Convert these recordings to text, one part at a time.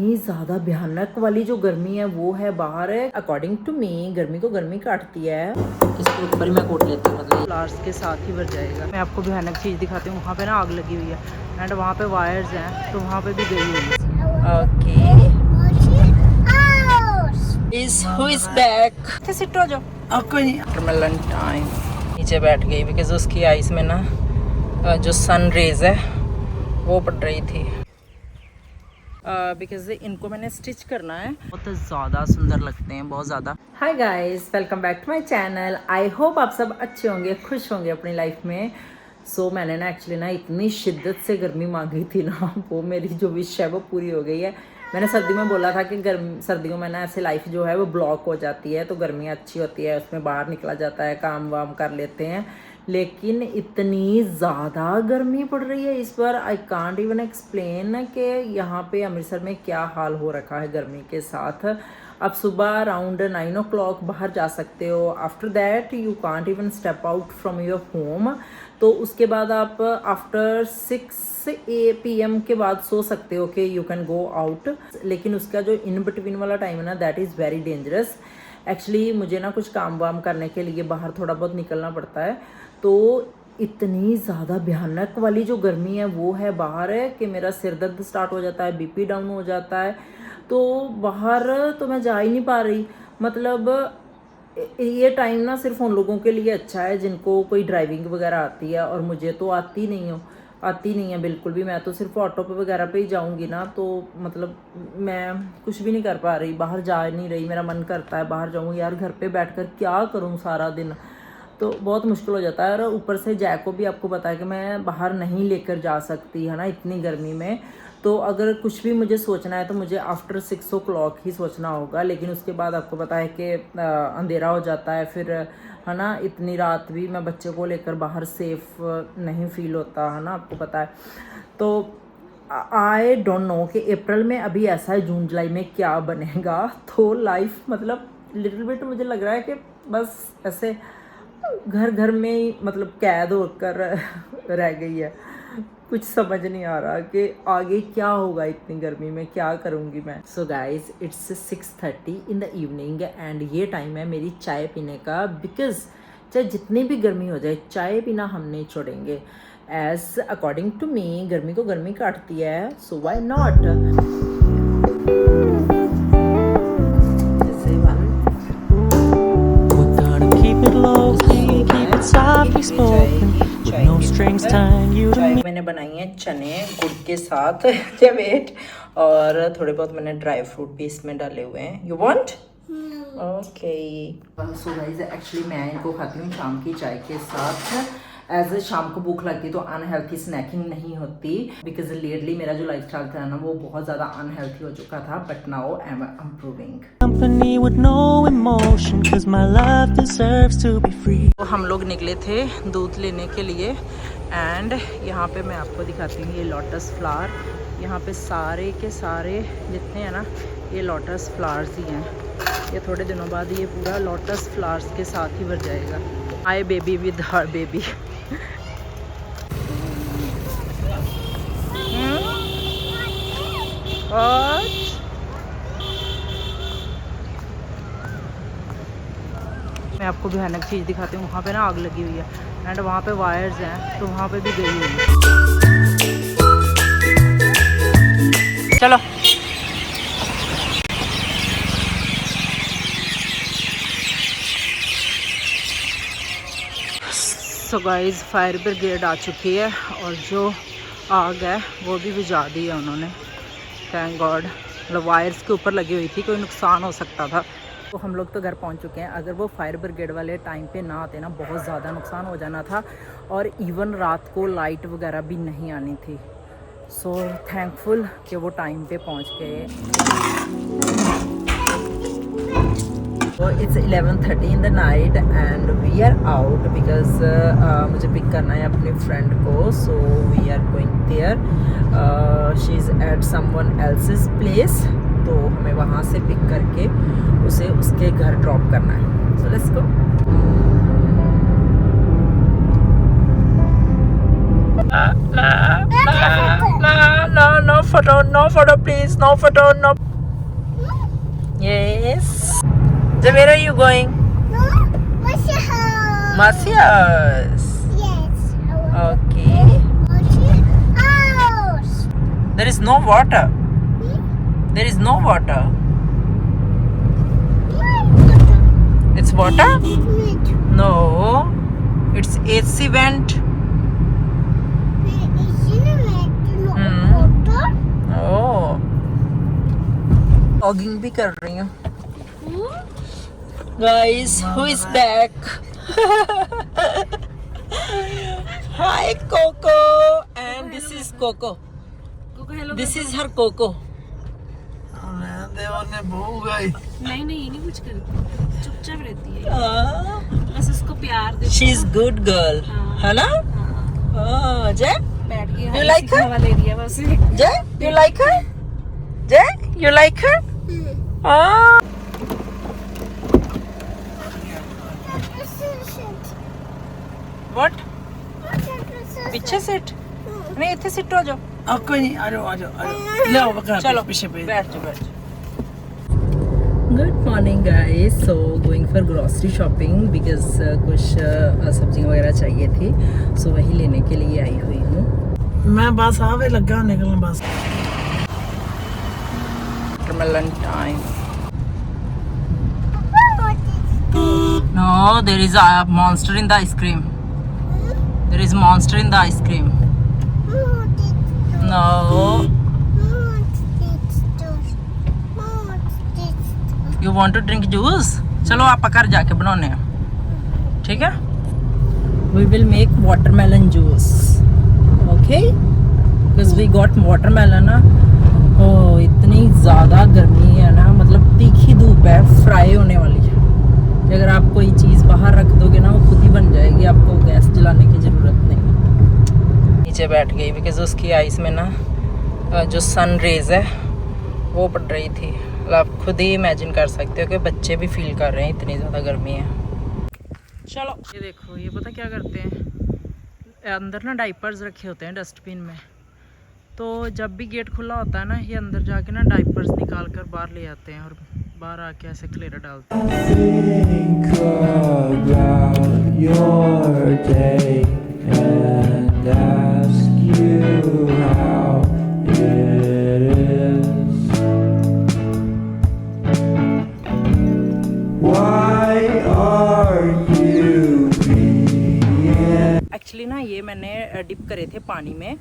इतनी ज़्यादा भयानक वाली जो गर्मी है वो है बाहर है। अकॉर्डिंग टू मी गर्मी को गर्मी काटती है। इसके ऊपर ही मैं कोट लेती हूँ, मतलब फ्लावर्स के साथ ही भर जाएगा। मैं आपको भयानक चीज़ दिखाती हूँ। वहाँ पे ना आग लगी हुई है एंड वहाँ पे वायर्स हैं, तो वहाँ पे भी गई हुई है। Okay who is back. Sit हो जाओ आपको नहीं टाइम। नीचे बैठ गई बिकॉज उसकी आइस में ना जो सन रेज है वो पड़ रही थी। बिकॉज इनको मैंने स्टिच करना है। बहुत ज़्यादा सुंदर लगते हैं, बहुत ज़्यादा। Hi guys, welcome back to my channel. I hope आप सब अच्छे होंगे, खुश होंगे अपनी लाइफ में। मैंने ना एक्चुअली ना इतनी शिद्दत से गर्मी मांगी थी ना, वो मेरी जो विश है वो पूरी हो गई है। मैंने सर्दी में बोला था कि सर्दियों में ना ऐसे लाइफ जो है वो ब्लॉक हो जाती है, तो गर्मियाँ अच्छी होती है, उसमें बाहर निकला जाता है, काम वाम कर लेते हैं। लेकिन इतनी ज़्यादा गर्मी पड़ रही है इस बार, आई कांट इवन एक्सप्लेन कि यहाँ पे अमृतसर में क्या हाल हो रखा है गर्मी के साथ। आप सुबह अराउंड 9 o'clock बाहर जा सकते हो, after that you can't even step out from your home. तो उसके बाद आप आफ्टर 6 PM के बाद सो सकते हो कि यू कैन गो आउट। लेकिन उसका जो इन बिटवीन वाला टाइम है ना, that is very dangerous. Actually मुझे ना कुछ काम वाम करने के लिए बाहर थोड़ा बहुत निकलना पड़ता है, तो इतनी ज़्यादा भयानक वाली जो गर्मी है वो है बाहर है कि मेरा सिर दर्द स्टार्ट हो जाता है, बीपी डाउन हो जाता है। तो बाहर तो मैं जा ही नहीं पा रही। मतलब ये टाइम ना सिर्फ उन लोगों के लिए अच्छा है जिनको कोई ड्राइविंग वगैरह आती है, और मुझे तो आती नहीं है बिल्कुल भी। मैं तो सिर्फ ऑटो पे वगैरह पे ही जाऊंगी ना, तो मतलब मैं कुछ भी नहीं कर पा रही, बाहर जा नहीं रही। मेरा मन करता है बाहर जाऊँ यार, घर पे बैठकर क्या करूँ सारा दिन, तो बहुत मुश्किल हो जाता है। और ऊपर से जैक को भी आपको पता है कि मैं बाहर नहीं लेकर जा सकती है ना इतनी गर्मी में। तो अगर कुछ भी मुझे सोचना है तो मुझे आफ्टर 6 o'clock ही सोचना होगा। लेकिन उसके बाद आपको पता है कि अंधेरा हो जाता है, फिर है ना इतनी रात भी मैं बच्चे को लेकर बाहर सेफ नहीं फील होता है ना, आपको पता है। तो आई डोंट नो कि अप्रैल में अभी ऐसा है, जून जुलाई में क्या बनेगा। तो लाइफ मतलब लिटिल बिट मुझे लग रहा है कि बस ऐसे घर घर में ही मतलब कैद होकर रह गई है। कुछ समझ नहीं आ रहा कि आगे क्या होगा, इतनी गर्मी में क्या करूँगी मैं। So guys it's 6:30 in the evening and ये टाइम है मेरी चाय पीने का। बिकॉज चाहे जितनी भी गर्मी हो जाए, चाय पीना हम नहीं छोड़ेंगे। एज अकॉर्डिंग टू मी गर्मी को गर्मी काटती है, सो वाई नॉट। मैंने बनाई है चने गुड़ के साथ वेट, और थोड़े बहुत मैंने ड्राई फ्रूट भी इसमें डाले हुए हैं। You want? Okay. So guys actually मैं इनको खाती हूँ शाम की चाय के साथ। एज शाम को भूख लगती तो अनहेल्थी स्नैकिंग नहीं होती, बिकॉज लेटली मेरा जो लाइफस्टाइल था ना वो बहुत ज़्यादा अनहेल्थी हो चुका था, but now I am improving. तो हम लोग निकले थे दूध लेने के लिए, एंड यहाँ पे मैं आपको दिखाती हूँ ये लोटस फ्लावर। यहाँ पे सारे के सारे जितने हैं ना ये लोटस फ्लावर्स ही हैं। ये थोड़े दिनों बाद ये पूरा लोटस फ्लावर्स के साथ ही भर जाएगा। आई बेबी विद हर बेबी। और मैं आपको भयानक चीज़ दिखाती हूँ। वहाँ पे ना आग लगी हुई है एंड वहाँ पे वायर्स हैं, तो वहाँ पे भी गई हुई है। चलो सो गाइस फायर ब्रिगेड आ चुकी है, और जो आग है वो भी बुझा दी है उन्होंने, थैंक गॉड। मतलब वायर्स के ऊपर लगी हुई थी, कोई नुकसान हो सकता था। तो हम लोग तो घर पहुंच चुके हैं। अगर वो फायर ब्रिगेड वाले टाइम पे ना आते ना, बहुत ज़्यादा नुकसान हो जाना था, और इवन रात को लाइट वगैरह भी नहीं आनी थी। सो थैंकफुल कि वो टाइम पे पहुंच गए। तो it's 11:30 in the night and we are out because मुझे पिक करना है अपनी फ्रेंड को। So we are going there. She is at someone else's place, तो हमें वहाँ से पिक करके उसे उसके घर ड्रॉप करना है। So let's go. No no photo please, no photo, no. Yes. So where are you going? No, what's your house? Masias. Yes. Okay. What's your house? There is no water. There is no water. It's water? No. It's AC vent. Oh. Vlogging भी कर रही हूँ. Guys, who is back? Hi Coco, and this is Coco. This is her Coco. नहीं नहीं, ये नहीं कुछ करती, चुपचाप रहती है, बस उसको प्यार दे. She is good girl, है ना? हाँ, Jay? बैठ गई, You like her? हवा ले रही है बस. Jay, you like her? Jay, you like her? Ah. What? पीछे सिट? नहीं इतने सिट हो जाओ. अब कोई नहीं, आ जाओ आ जाओ आ जाओ. ले आओ बकरा चलो पीछे पे. बैठ जाओ बैठ जाओ. Good morning guys. So going for grocery shopping because कुछ सब्जियां वगैरह चाहिए थी, सो वही लेने के लिए आई हुई हूँ. मैं बस आवे लगा निकलने बस. Watermelon time. No, there is a monster in the ice cream. There is monster in the ice cream. No. You want to drink juice? चलो आप घर जाके बनाने हैं, ठीक है? We will make watermelon juice. Okay? Because we got watermelon ना. ओह इतनी ज़्यादा गर्मी है ना, मतलब तीखी धूप है, फ्राई होने वाली है. कि अगर आप कोई चीज़ बाहर रख दोगे ना, वो खुद ही बन जाएगी, आपको गैस जलाने की ज़रूरत नहीं. नीचे बैठ गई बिकॉज उसकी आइस में ना जो सन रेज है वो पड़ रही थी. आप खुद ही इमेजिन कर सकते हो कि बच्चे भी फील कर रहे हैं, इतनी ज़्यादा गर्मी है. चलो ये देखो, ये पता क्या करते हैं, अंदर ना डाइपर्स रखे होते हैं डस्टबिन में, तो जब भी गेट खुला होता है ना, ये अंदर जाके ना डाइपर्स निकाल कर बाहर ले आते हैं और बाहर आके ऐसे खलेरा डालते हैं. Think about your day and ask you how it is. Why are you being? Actually ना ये मैंने डिप करे थे पानी में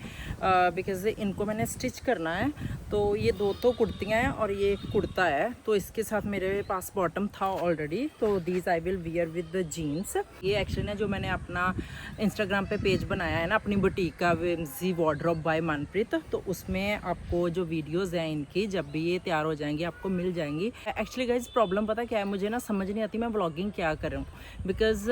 बिकॉज इनको मैंने स्टिच करना है. तो ये दो तो कुर्तियाँ हैं और ये एक कुर्ता है, तो इसके साथ मेरे पास बॉटम था ऑलरेडी, तो these I will wear with the jeans. ये एक्चुअली ना जो मैंने अपना इंस्टाग्राम पे पेज बनाया है ना अपनी बुटीक का, विम्सी वार्डरोब बाय मनप्रीत, तो उसमें आपको जो वीडियोज़ हैं इनकी जब भी ये तैयार हो जाएंगी आपको मिल जाएंगी. एक्चुअली गाइज प्रॉब्लम पता क्या है, मुझे ना समझ नहीं आती मैं ब्लॉगिंग क्या करूँ, बिकॉज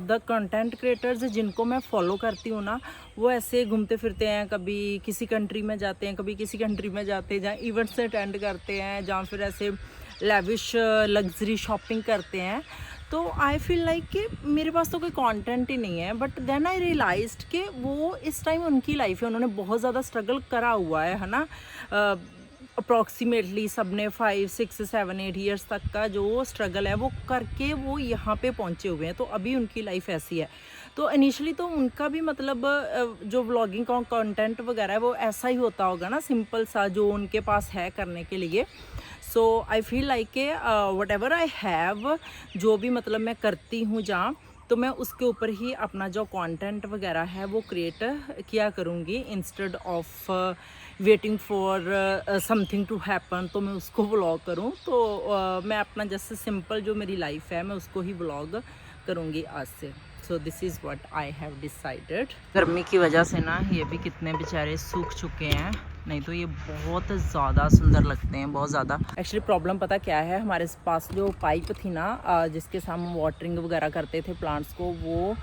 द कंटेंट क्रिएटर्स जिनको मैं फॉलो करती हूँ ना, वो ऐसे घूमते फिरते हैं, कभी किसी कंट्री में जाते हैं, कभी किसी कंट्री में जाते हैं जहाँ इवेंट्स अटेंड करते हैं, जहाँ फिर ऐसे लेविश लग्जरी शॉपिंग करते हैं. तो आई फील लाइक कि मेरे पास तो कोई कंटेंट ही नहीं है. बट देन आई रियलाइज्ड कि वो इस टाइम उनकी लाइफ है, उन्होंने बहुत ज़्यादा स्ट्रगल करा हुआ है ना. अप्रॉक्सीमेटली सबने 5, 6, 7, 8 ईयर्स तक का जो स्ट्रगल है वो करके वो यहाँ पे पहुँचे हुए हैं. तो अभी उनकी लाइफ ऐसी है. तो इनिशियली तो उनका भी मतलब जो व्लॉगिंग का कंटेंट वगैरह है वो ऐसा ही होता होगा ना, सिंपल सा जो उनके पास है करने के लिए. सो आई फील लाइक के वट एवर आई हैव, जो भी मतलब मैं करती हूँ जहाँ, तो मैं उसके ऊपर ही अपना जो कंटेंट वगैरह है वो क्रिएट किया करूँगी, instead of waiting for something to happen तो मैं उसको व्लॉग करूँ. तो मैं अपना जैसे सिंपल जो मेरी लाइफ है मैं उसको ही व्लॉग करूँगी आज से. So this is what I have decided. गर्मी की वजह से ना ये भी कितने बेचारे सूख चुके हैं, नहीं तो ये बहुत ज़्यादा सुंदर लगते हैं, बहुत ज़्यादा. एक्चुअली प्रॉब्लम पता क्या है, हमारे पास जो पाइप थी ना जिसके साथ हम वाटरिंग वगैरह करते थे प्लांट्स को, वो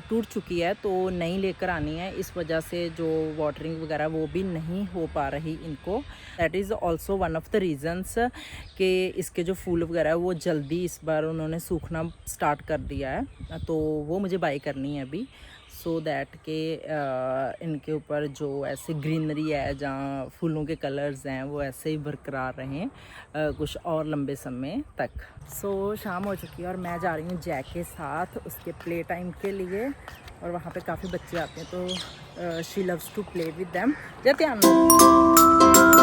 टूट चुकी है, तो नई लेकर आनी है. इस वजह से जो वाटरिंग वगैरह वो भी नहीं हो पा रही इनको. That is also one of the reasons कि इसके जो फूल वगैरह है वो जल्दी इस बार उन्होंने सूखना स्टार्ट कर दिया है, तो वो मुझे बाई करनी है अभी. सो सो दैट के इनके ऊपर जो ऐसे ग्रीनरी है जहाँ फूलों के कलर्स हैं वो ऐसे ही बरकरार रहें कुछ और लंबे समय तक। सो शाम हो चुकी है और मैं जा रही हूँ जैक के साथ उसके प्ले टाइम के लिए, और वहाँ पे काफ़ी बच्चे आते हैं तो she loves to play with them. या ध्यान